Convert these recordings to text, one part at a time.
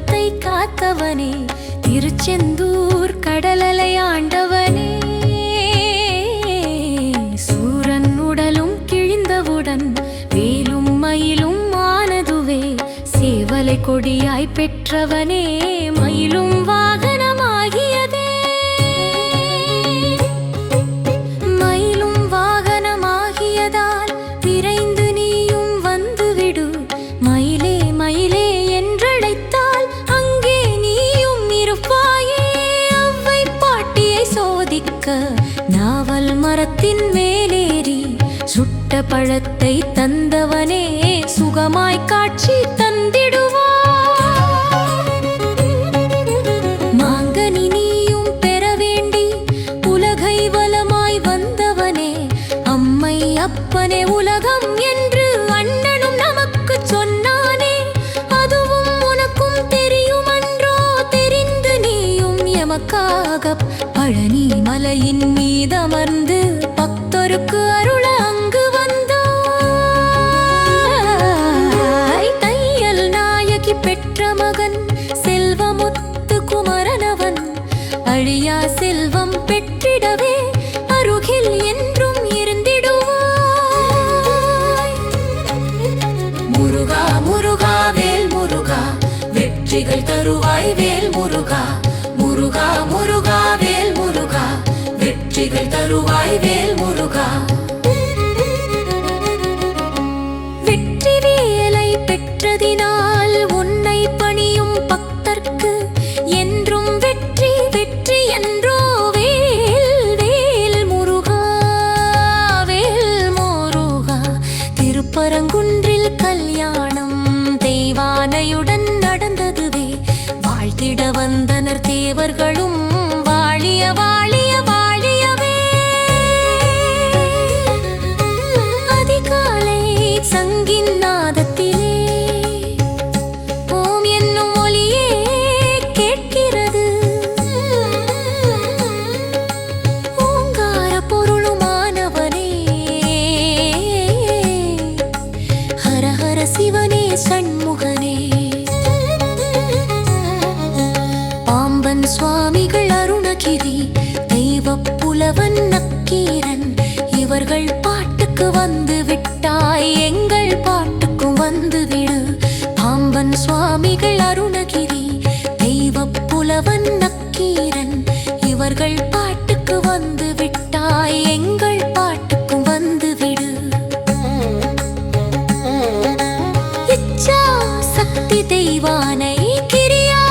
தெய்வத்தை காத்தவனே, திருச்செந்தூர் கடலலை ஆண்டவனே. சூரன் உடலும் கிழிந்தவுடன் வேலும் மயிலும் ஆனதுவே, சேவலை கொடியாய் பெற்றவனே, மயிலும் வாகனமாகியதே. மயிலும் வாகனமாகியதால் விரைந்து நீயும் வந்துவிடு. மயிலே மயிலே என்றழைத்தால் அங்கே நீயும் இருப்பாயே. அவ்வை பாட்டியை சோதிக்க நாவல் மரத்தின் மேலேறி, சுட்ட பழத்தை தந்தவனே, சுகமாய் காட்சி தந்திடுவார். மாங்கனி நீயும் பெற வேண்டி உலகை வலமாய் வந்தவனே, அம்மை அப்பனே உலகம் என்று அண்ணனும் நமக்கு சொன்னானே. அதுவும் உனக்கும் தெரியுமன்றோ, தெரிந்து நீயும் எமக்காக பழனி மலையின் மீதமர்ந்து பக்தருக்கு அருள அங்கு வந்தாய். தையல் நாயகி பெற்ற மகன் செல்வமுத்து குமரனவன், அழியா செல்வம் பெற்றிடவே அருகில் என்றும் இருந்திடுவாய். முருகா முருகா வேல் முருகா, வெற்றிகள் தருவாய் வேல் முருகா. முருகா முருகா வேல் முருகா, வெற்றிகள் தருவாய் வேல் முருகா. வெற்றி வேலை பெற்றதினால் உன்னை பணியும் பக்தர்க்கு என்றும் வெற்றி வெற்றி என்றோ. வேல் வேல் முருகா வேல் முருகா. திருப்பரங்குன்றில் கல்யாணம் தெய்வானையுடன் நடந்ததுவே, வாழ்த்திட வந்தனர் தேவர்களும் வாழிய வாழிய வாழியவே. அதிகாலை சங்கின் நாதத்திலே ஓம் என்னும் ஒலியே கேட்கிறது. ஓங்கார பொருளுமானவனே, ஹர ஹர சிவனே சண்முகனே. பாம்பன் சுவாமிகள் அருணகிரி, தெய்வ புலவன் நக்கீரன், இவர்கள் பாட்டுக்கு வந்து விட்டாய், எங்கள் பாட்டுக்கும் வந்து விடு. பாம்பன் சுவாமிகள் அருணகிரி, தெய்வ புலவன் நக்கீரன், இவர்கள் பாட்டுக்கு வந்து விட்டாய், எங்கள் பாட்டுக்கும் வந்து விடு. இச்சா சக்தி தெய்வானை கிரியா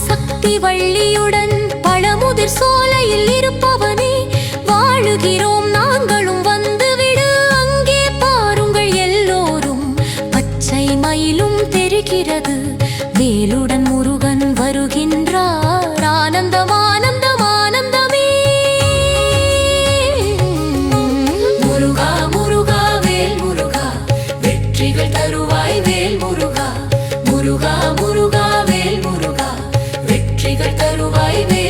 சக்தி வள்ளியுடன் பழமுதிர் சோலையில் இருப்பவனே, வாழுகிறோம் நாங்களும் வந்துவிடு. அங்கே பாருங்கள் எல்லோரும் பச்சை மயிலும் தெரிகிறது, வேலுடன் முருகன் வருகின்றார். ஆனந்தம் ஆனந்தம் ஆனந்தமே. முருகா முருகா வேல் முருகா, வெற்றிகள் தருவாய் வேல் முருகா. முருகா முருகா வேல் முருகா, வெற்றிகள் தருவாய் வேல்